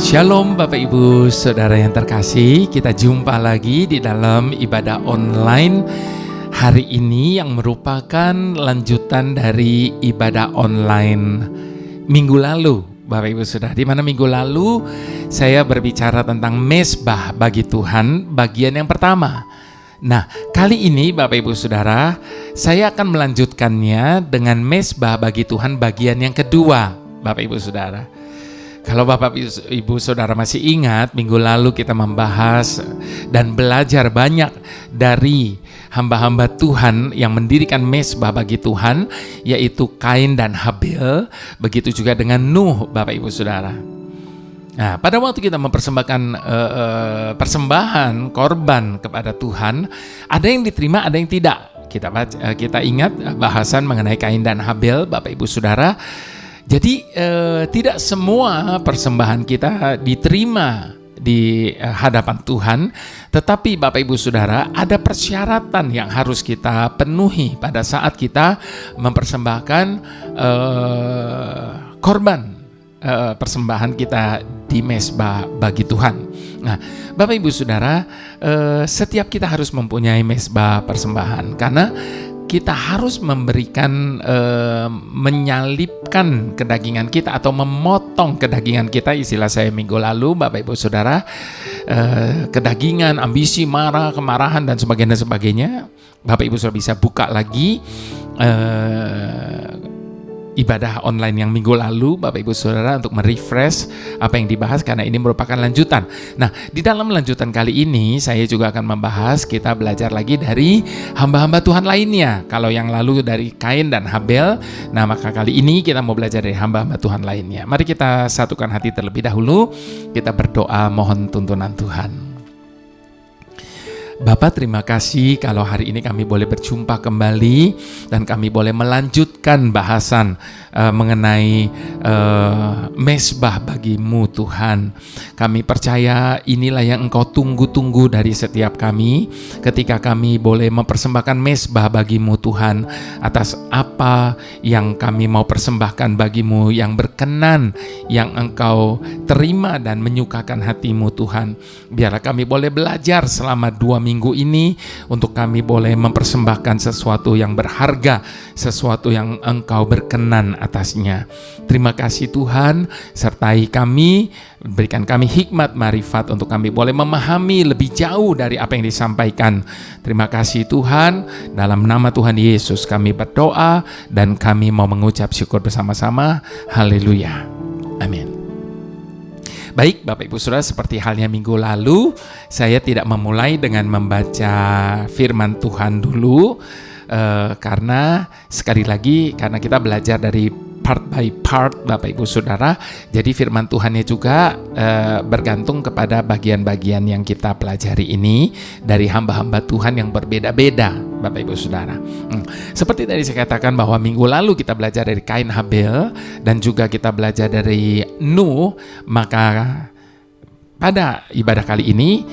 Shalom Bapak Ibu Saudara yang terkasih, kita jumpa lagi di dalam ibadah online hari ini yang merupakan lanjutan dari ibadah online minggu lalu. Bapak Ibu Saudara, di mana minggu lalu saya berbicara tentang mesbah bagi Tuhan bagian yang pertama. Nah, kali ini Bapak Ibu Saudara, saya akan melanjutkannya dengan mesbah bagi Tuhan bagian yang kedua, Bapak Ibu Saudara. Kalau Bapak Ibu Saudara masih ingat, minggu lalu kita membahas dan belajar banyak dari hamba-hamba Tuhan yang mendirikan mesbah bagi Tuhan, yaitu Kain dan Habil, begitu juga dengan Nuh, Bapak Ibu Saudara. Nah, pada waktu kita mempersembahkan persembahan korban kepada Tuhan, ada yang diterima, ada yang tidak. Kita ingat bahasan mengenai Kain dan Habil, Bapak Ibu Saudara. Jadi tidak semua persembahan kita diterima di hadapan Tuhan, tetapi Bapak Ibu Saudara, ada persyaratan yang harus kita penuhi pada saat kita mempersembahkan korban persembahan kita di mesbah bagi Tuhan. Nah, Bapak Ibu Saudara, setiap kita harus mempunyai mesbah persembahan karena kita harus memberikan, menyalipkan kedagingan kita atau memotong kedagingan kita, istilah saya minggu lalu Bapak Ibu Saudara, kedagingan, ambisi, marah, kemarahan dan sebagainya. Bapak Ibu Saudara bisa buka lagi ibadah online yang minggu lalu Bapak Ibu Saudara untuk merefresh apa yang dibahas, karena ini merupakan lanjutan. Nah, di dalam lanjutan kali ini saya juga akan membahas, kita belajar lagi dari hamba-hamba Tuhan lainnya. Kalau yang lalu dari Kain dan Habil, nah maka kali ini kita mau belajar dari hamba-hamba Tuhan lainnya. Mari kita satukan hati terlebih dahulu, kita berdoa mohon tuntunan Tuhan. Bapak, terima kasih kalau hari ini kami boleh berjumpa kembali dan kami boleh melanjutkan bahasan mengenai mesbah bagimu Tuhan. Kami percaya inilah yang Engkau tunggu-tunggu dari setiap kami ketika kami boleh mempersembahkan mesbah bagimu Tuhan, atas apa yang kami mau persembahkan bagimu yang berkenan, yang Engkau terima dan menyukakan hatimu Tuhan. Biarlah kami boleh belajar selama 2 minggu ini untuk kami boleh mempersembahkan sesuatu yang berharga, sesuatu yang Engkau berkenan atasnya. Terima kasih Tuhan, sertai kami, berikan kami hikmat marifat untuk kami boleh memahami lebih jauh dari apa yang disampaikan. Terima kasih Tuhan, dalam nama Tuhan Yesus kami berdoa dan kami mau mengucap syukur bersama-sama. Haleluya, amin. Baik Bapak Ibu Saudara, seperti halnya minggu lalu, saya tidak memulai dengan membaca firman Tuhan dulu, karena sekali lagi, karena kita belajar dari part by part Bapak Ibu Saudara, jadi firman Tuhannya juga bergantung kepada bagian-bagian yang kita pelajari ini dari hamba-hamba Tuhan yang berbeda-beda Bapak Ibu Saudara. Seperti tadi saya katakan bahwa minggu lalu kita belajar dari Kain Habil dan juga kita belajar dari Nuh, maka pada ibadah kali ini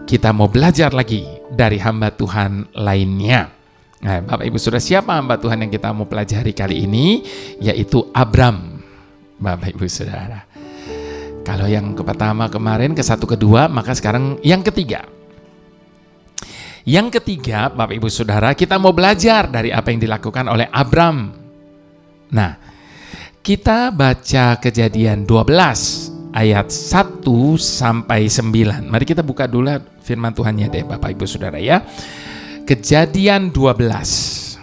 kita mau belajar lagi dari hamba Tuhan lainnya. Nah, Bapak Ibu Saudara, siapa hamba Tuhan yang kita mau pelajari kali ini? Yaitu Abram, Bapak Ibu Saudara. Kalau yang pertama kemarin, ke satu, kedua, maka sekarang yang ketiga. Yang ketiga, Bapak Ibu Saudara, kita mau belajar dari apa yang dilakukan oleh Abram. Nah, kita baca Kejadian 12 ayat 1 sampai 9. Mari kita buka dulu firman Tuhannya deh Bapak Ibu Saudara ya. Kejadian 12.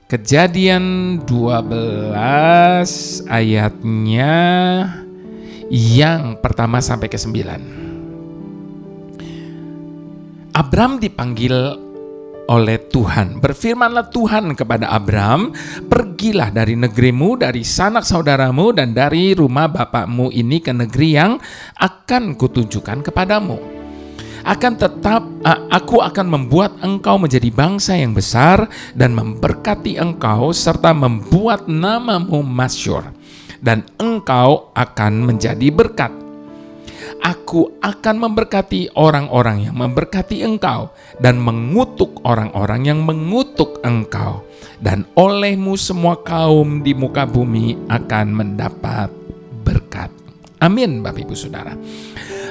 Kejadian 12 ayatnya yang pertama sampai ke 9. Abram dipanggil oleh Tuhan. Berfirmanlah Tuhan kepada Abram, pergilah dari negerimu, dari sanak saudaramu, dan dari rumah bapakmu ini ke negeri yang akan kutunjukkan kepadamu. Aku akan membuat engkau menjadi bangsa yang besar dan memberkati engkau serta membuat namamu masyhur, dan engkau akan menjadi berkat. Aku akan memberkati orang-orang yang memberkati engkau dan mengutuk orang-orang yang mengutuk engkau, dan olehmu semua kaum di muka bumi akan mendapat berkat. Amin, Bapak Ibu Saudara.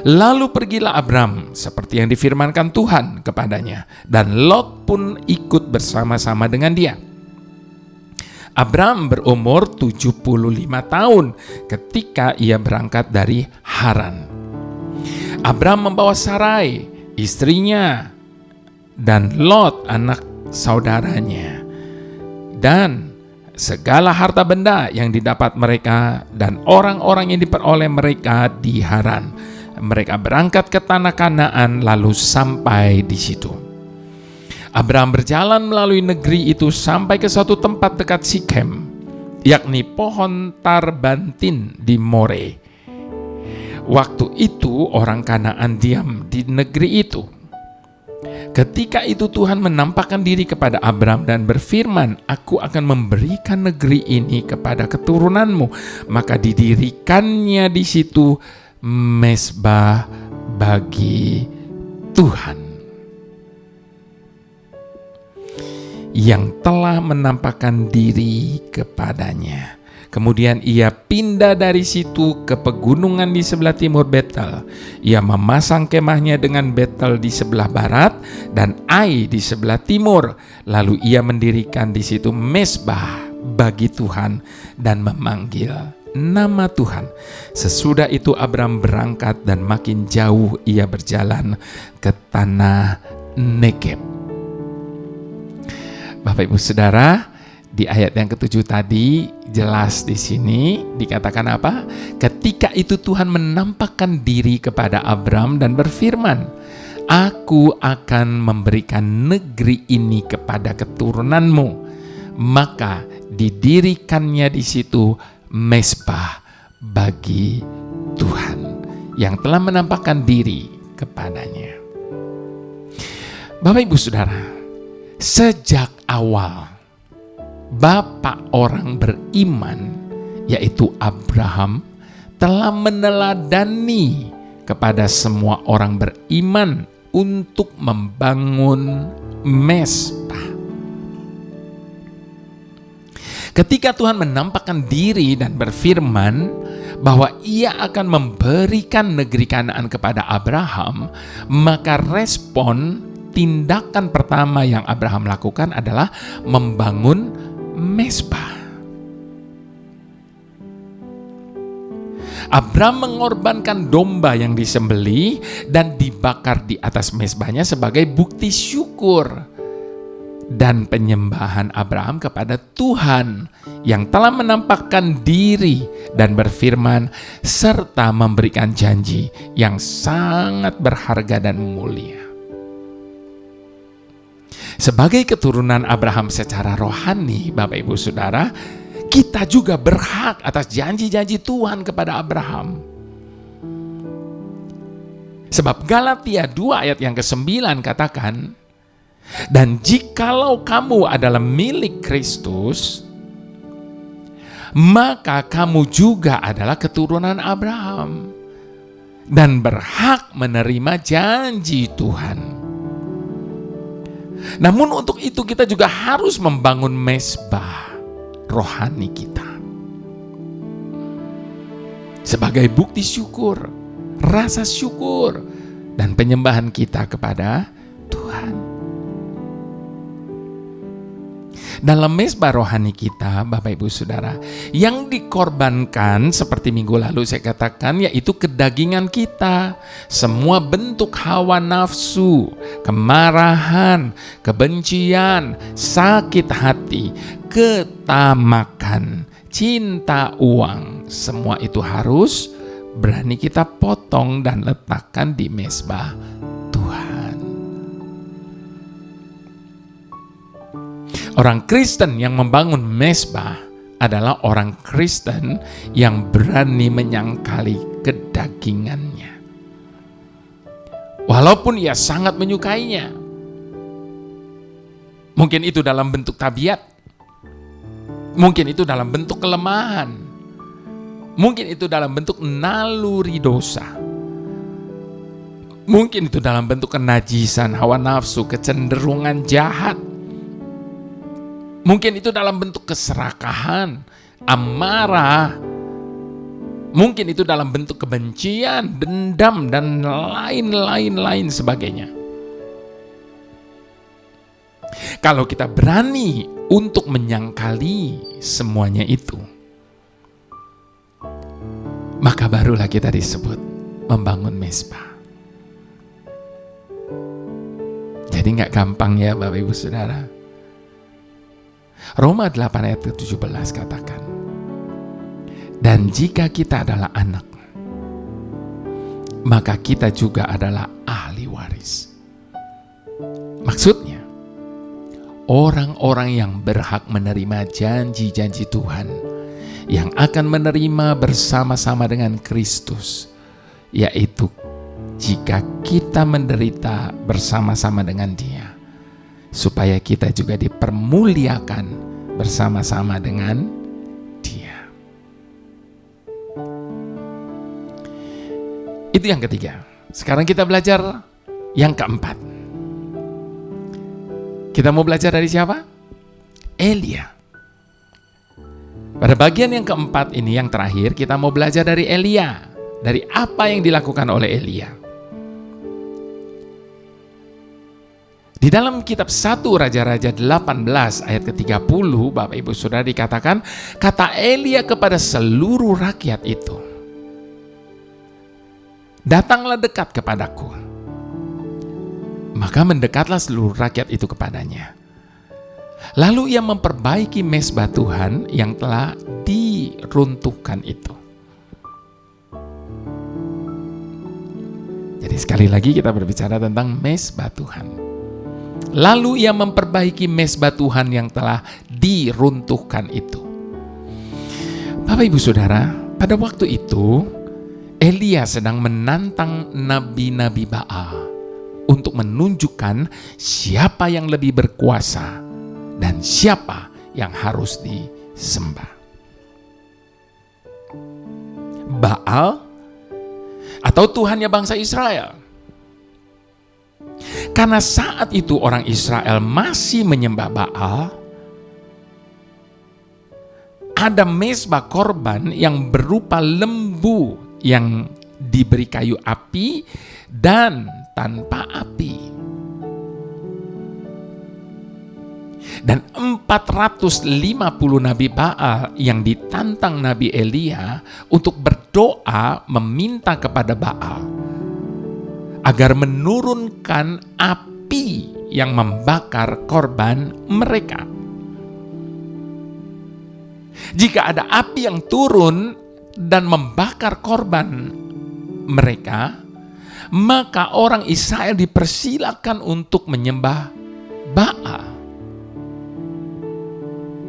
Lalu pergilah Abram seperti yang difirmankan Tuhan kepadanya, dan Lot pun ikut bersama-sama dengan dia. Abram berumur 75 tahun ketika ia berangkat dari Haran. Abram membawa Sarai, istrinya, dan Lot anak saudaranya, dan segala harta benda yang didapat mereka dan orang-orang yang diperoleh mereka di Haran. Mereka berangkat ke tanah Kanaan lalu sampai di situ. Abraham berjalan melalui negeri itu sampai ke suatu tempat dekat Sikem, yakni pohon tarbantin di More. Waktu itu orang Kanaan diam di negeri itu. Ketika itu Tuhan menampakkan diri kepada Abram dan berfirman, "Aku akan memberikan negeri ini kepada keturunanmu." Maka didirikannya di situ mezbah bagi Tuhan yang telah menampakkan diri kepadanya. Kemudian ia pindah dari situ ke pegunungan di sebelah timur Betel. Ia memasang kemahnya dengan Betel di sebelah barat dan Ai di sebelah timur. Lalu ia mendirikan di situ mezbah bagi Tuhan dan memanggil nama Tuhan. Sesudah itu Abram berangkat dan makin jauh ia berjalan ke tanah Negeb. Bapak Ibu Saudara, di ayat yang ke-7 tadi jelas di sini dikatakan apa? Ketika itu Tuhan menampakkan diri kepada Abram dan berfirman, "Aku akan memberikan negeri ini kepada keturunanmu." Maka didirikannya di situ mezbah bagi Tuhan yang telah menampakkan diri kepadanya. Bapak Ibu Saudara, sejak awal Bapak orang beriman, yaitu Abraham, telah meneladani kepada semua orang beriman untuk membangun mezbah. Ketika Tuhan menampakkan diri dan berfirman bahwa ia akan memberikan negeri Kanaan kepada Abraham, maka respon tindakan pertama yang Abraham lakukan adalah membangun mezbah. Abraham mengorbankan domba yang disembelih dan dibakar di atas mezbahnya sebagai bukti syukur dan penyembahan Abraham kepada Tuhan yang telah menampakkan diri dan berfirman serta memberikan janji yang sangat berharga dan mulia. Sebagai keturunan Abraham secara rohani, Bapak Ibu Saudara, kita juga berhak atas janji-janji Tuhan kepada Abraham. Sebab Galatia 2 ayat yang ke-9 katakan, "Dan jikalau kamu adalah milik Kristus, maka kamu juga adalah keturunan Abraham dan berhak menerima janji Tuhan." Namun untuk itu kita juga harus membangun mezbah rohani kita sebagai bukti syukur, rasa syukur, dan penyembahan kita kepada Tuhan. Dalam mezbah rohani kita, Bapak Ibu Saudara, yang dikorbankan seperti minggu lalu saya katakan, yaitu kedagingan kita. Semua bentuk hawa nafsu, kemarahan, kebencian, sakit hati, ketamakan, cinta uang, semua itu harus berani kita potong dan letakkan di mezbah Tuhan. Orang Kristen yang membangun mezbah adalah orang Kristen yang berani menyangkali kedagingannya. Walaupun ia sangat menyukainya. Mungkin itu dalam bentuk tabiat. Mungkin itu dalam bentuk kelemahan. Mungkin itu dalam bentuk naluri dosa. Mungkin itu dalam bentuk kenajisan, hawa nafsu, kecenderungan jahat. Mungkin itu dalam bentuk keserakahan, amarah, Mungkin itu dalam bentuk kebencian, dendam, dan lain sebagainya. Kalau kita berani untuk menyangkali semuanya itu, maka barulah kita disebut membangun mezbah. Jadi gak gampang ya Bapak Ibu Saudara. Roma 8 ayat ke-17 katakan, dan jika kita adalah anak, maka kita juga adalah ahli waris. Maksudnya, orang-orang yang berhak menerima janji-janji Tuhan, yang akan menerima bersama-sama dengan Kristus, yaitu jika kita menderita bersama-sama dengan Dia, supaya kita juga dipermuliakan bersama-sama dengan Dia. Itu yang ketiga. Sekarang kita belajar yang keempat. Kita mau belajar dari siapa? Elia. Pada bagian yang keempat ini, yang terakhir, kita mau belajar dari Elia. Dari apa yang dilakukan oleh Elia. Di dalam kitab 1 Raja-Raja 18 ayat ke-30, Bapak Ibu Saudara, dikatakan, kata Elia kepada seluruh rakyat itu, datanglah dekat kepadaku. Maka mendekatlah seluruh rakyat itu kepadanya. Lalu ia memperbaiki mezbah Tuhan yang telah diruntuhkan itu. Jadi sekali lagi kita berbicara tentang mezbah Tuhan. Lalu ia memperbaiki mezbah Tuhan yang telah diruntuhkan itu. Bapak Ibu Saudara, pada waktu itu Elia sedang menantang nabi-nabi Baal untuk menunjukkan siapa yang lebih berkuasa dan siapa yang harus disembah. Baal atau Tuhannya bangsa Israel. Karena saat itu orang Israel masih menyembah Baal, ada mezbah korban yang berupa lembu yang diberi kayu api dan tanpa api. Dan 450 nabi Baal yang ditantang Nabi Elia untuk berdoa meminta kepada Baal agar menurunkan api yang membakar korban mereka. Jika ada api yang turun dan membakar korban mereka, maka orang Israel dipersilakan untuk menyembah Baal.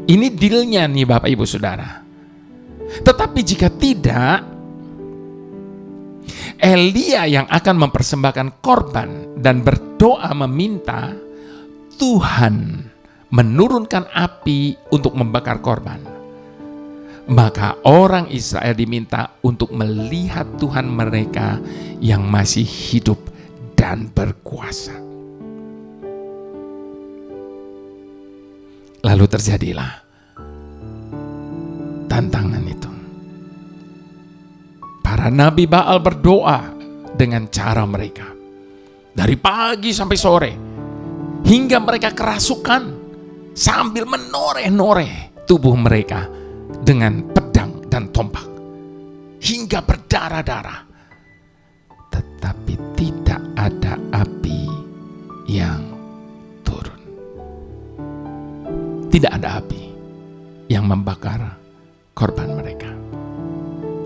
Ini dealnya nih Bapak Ibu Saudara. Tetapi jika tidak, Elia yang akan mempersembahkan korban dan berdoa meminta Tuhan menurunkan api untuk membakar korban. Maka orang Israel diminta untuk melihat Tuhan mereka yang masih hidup dan berkuasa. Lalu terjadilah tantangan itu. Para nabi Baal berdoa dengan cara mereka. Dari pagi sampai sore. Hingga mereka kerasukan sambil menoreh-noreh tubuh mereka dengan pedang dan tombak. Hingga berdarah-darah. Tetapi tidak ada api yang turun. Tidak ada api yang membakar korban mereka.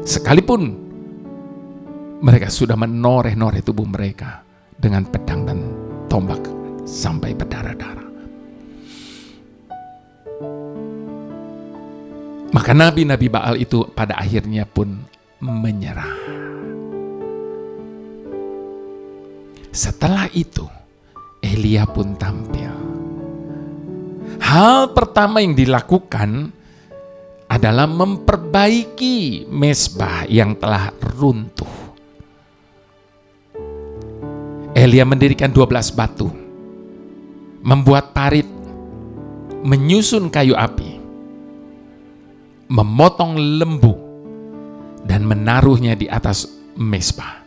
Sekalipun mereka sudah menoreh-noreh tubuh mereka dengan pedang dan tombak sampai berdarah-darah. Maka nabi-nabi Baal itu pada akhirnya pun menyerah. Setelah itu, Elia pun tampil. Hal pertama yang dilakukan adalah memperbaiki mezbah yang telah runtuh. Elia mendirikan 12 batu, membuat parit, menyusun kayu api, memotong lembu, dan menaruhnya di atas mezbah.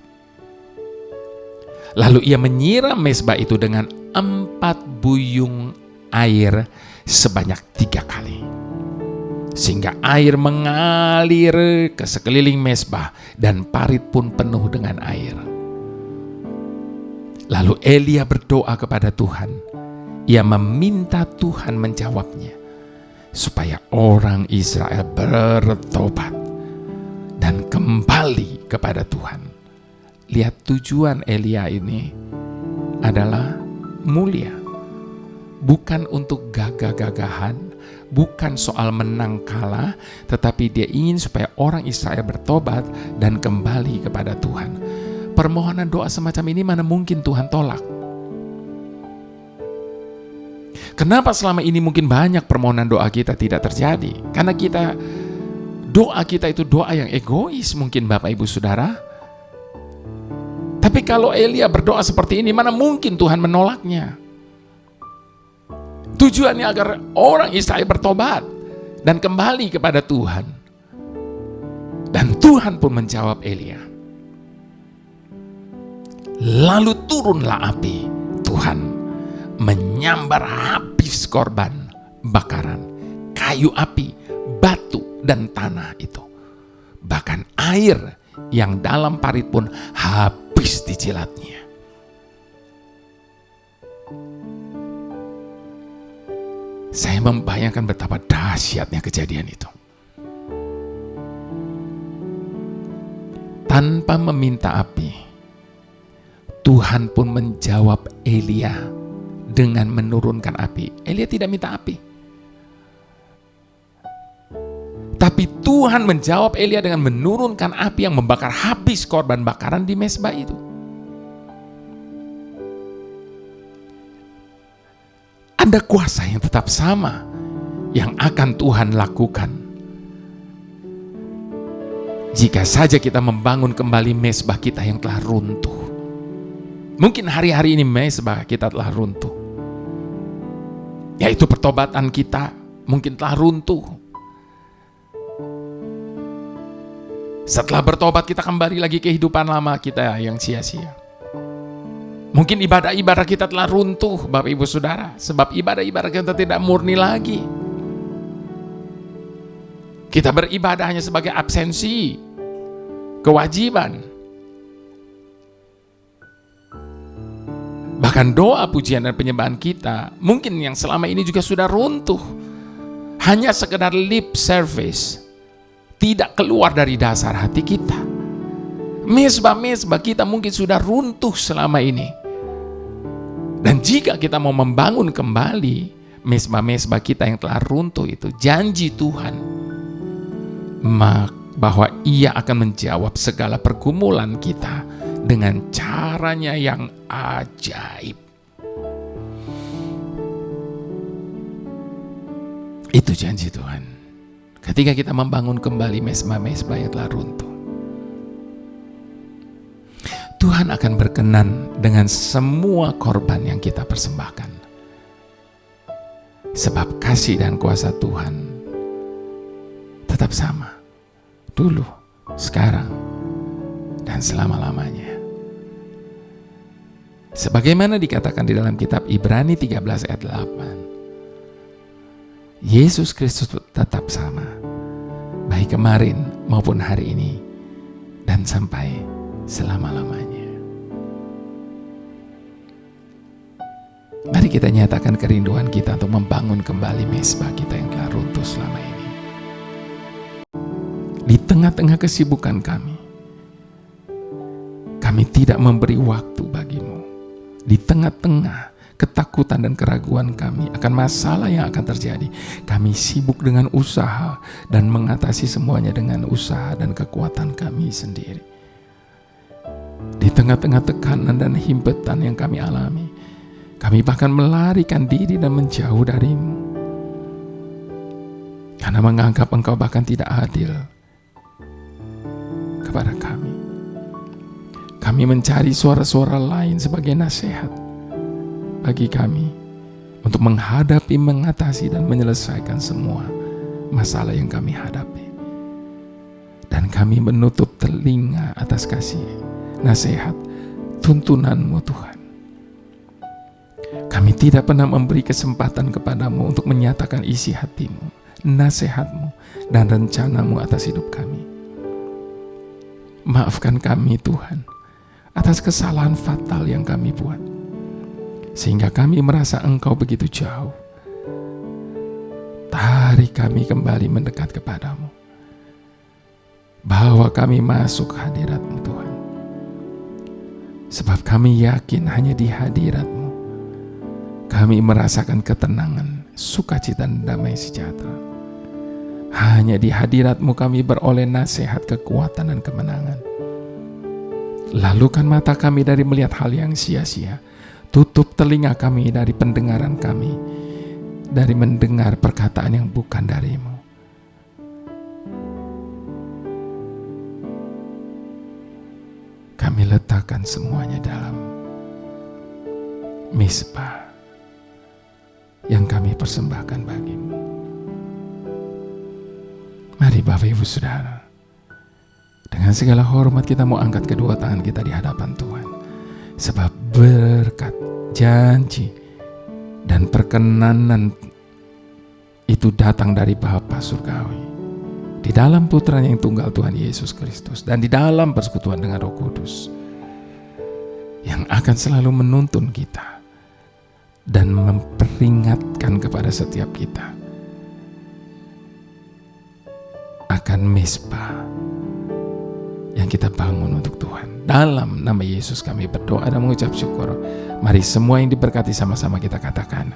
Lalu ia menyiram mezbah itu dengan 4 buyung air sebanyak 3 kali. Sehingga air mengalir ke sekeliling mezbah dan parit pun penuh dengan air. Lalu Elia berdoa kepada Tuhan. Ia meminta Tuhan menjawabnya, supaya orang Israel bertobat dan kembali kepada Tuhan. Lihat, tujuan Elia ini adalah mulia. Bukan untuk gagah-gagahan, bukan soal menang kalah, tetapi dia ingin supaya orang Israel bertobat dan kembali kepada Tuhan. Permohonan doa semacam ini mana mungkin Tuhan tolak? Kenapa selama ini mungkin banyak permohonan doa kita tidak terjadi? Karena doa kita itu doa yang egois mungkin, Bapak Ibu Saudara. Tapi kalau Elia berdoa seperti ini, mana mungkin Tuhan menolaknya? Tujuannya agar orang Israel bertobat dan kembali kepada Tuhan. Dan Tuhan pun menjawab Elia. Lalu turunlah api Tuhan, menyambar habis korban bakaran, kayu api, batu, dan tanah itu. Bahkan air yang dalam parit pun habis dijilatnya. Saya membayangkan betapa dahsyatnya kejadian itu. Tanpa meminta api, Tuhan pun menjawab Elia dengan menurunkan api. Elia tidak minta api, tapi Tuhan menjawab Elia dengan menurunkan api yang membakar habis korban bakaran di mezbah itu. Ada kuasa yang tetap sama yang akan Tuhan lakukan jika saja kita membangun kembali mezbah kita yang telah runtuh. Mungkin hari-hari ini mezbah kita telah runtuh, yaitu pertobatan kita mungkin telah runtuh. Setelah bertobat kita kembali lagi kehidupan lama kita yang sia-sia. Mungkin ibadah-ibadah kita telah runtuh, Bapak Ibu Saudara, sebab ibadah-ibadah kita tidak murni lagi. Kita beribadah hanya sebagai absensi, kewajiban. Bahkan doa, pujian, dan penyembahan kita mungkin yang selama ini juga sudah runtuh. Hanya sekedar lip service, tidak keluar dari dasar hati kita. Mezbah-mezbah kita mungkin sudah runtuh selama ini. Dan jika kita mau membangun kembali mezbah-mezbah kita yang telah runtuh itu, janji Tuhan bahwa Ia akan menjawab segala pergumulan kita dengan caranya yang ajaib. Itu janji Tuhan. Ketika kita membangun kembali mezbah-mezbah yang telah runtuh, Tuhan akan berkenan dengan semua korban yang kita persembahkan. Sebab kasih dan kuasa Tuhan tetap sama, dulu, sekarang, dan selama-lamanya. Sebagaimana dikatakan di dalam kitab Ibrani 13 ayat 8, Yesus Kristus tetap sama, baik kemarin maupun hari ini, dan sampai selama-lamanya. Mari kita nyatakan kerinduan kita untuk membangun kembali mezbah kita yang telah runtuh selama ini. Di tengah-tengah kesibukan kami tidak memberi waktu bagimu. Di tengah-tengah ketakutan dan keraguan kami akan masalah yang akan terjadi, kami sibuk dengan usaha dan mengatasi semuanya dengan usaha dan kekuatan kami sendiri. Di tengah-tengah tekanan dan himpitan yang kami alami, kami bahkan melarikan diri dan menjauh darimu, karena menganggap Engkau bahkan tidak adil kepada kami. Kami mencari suara-suara lain sebagai nasihat bagi kami untuk menghadapi, mengatasi, dan menyelesaikan semua masalah yang kami hadapi. Dan kami menutup telinga atas kasih, nasihat, tuntunan-Mu Tuhan. Kami tidak pernah memberi kesempatan kepadamu untuk menyatakan isi hati-Mu, nasihat-Mu, dan rencana-Mu atas hidup kami. Maafkan kami Tuhan atas kesalahan fatal yang kami buat, sehingga kami merasa Engkau begitu jauh. Tarik kami kembali mendekat kepadamu. Bawa kami masuk hadirat-Mu Tuhan. Sebab kami yakin hanya di hadirat-Mu kami merasakan ketenangan, sukacita, dan damai sejahtera. Hanya di hadirat-Mu kami beroleh nasihat, kekuatan, dan kemenangan. Lalukan mata kami dari melihat hal yang sia-sia. Tutup telinga kami dari pendengaran kami, dari mendengar perkataan yang bukan dari-Mu. Kami letakkan semuanya dalam mezbah yang kami persembahkan bagi-Mu. Mari Bapak Ibu Saudara, dengan segala hormat kita mau angkat kedua tangan kita di hadapan Tuhan. Sebab berkat, janji, dan perkenanan itu datang dari Bapa Surgawi, di dalam Putranya yang tunggal Tuhan Yesus Kristus, dan di dalam persekutuan dengan Roh Kudus, yang akan selalu menuntun kita dan memperingatkan kepada setiap kita akan mezbah yang kita bangun untuk Tuhan. Dalam nama Yesus kami berdoa dan mengucap syukur. Mari semua yang diberkati sama-sama kita katakan,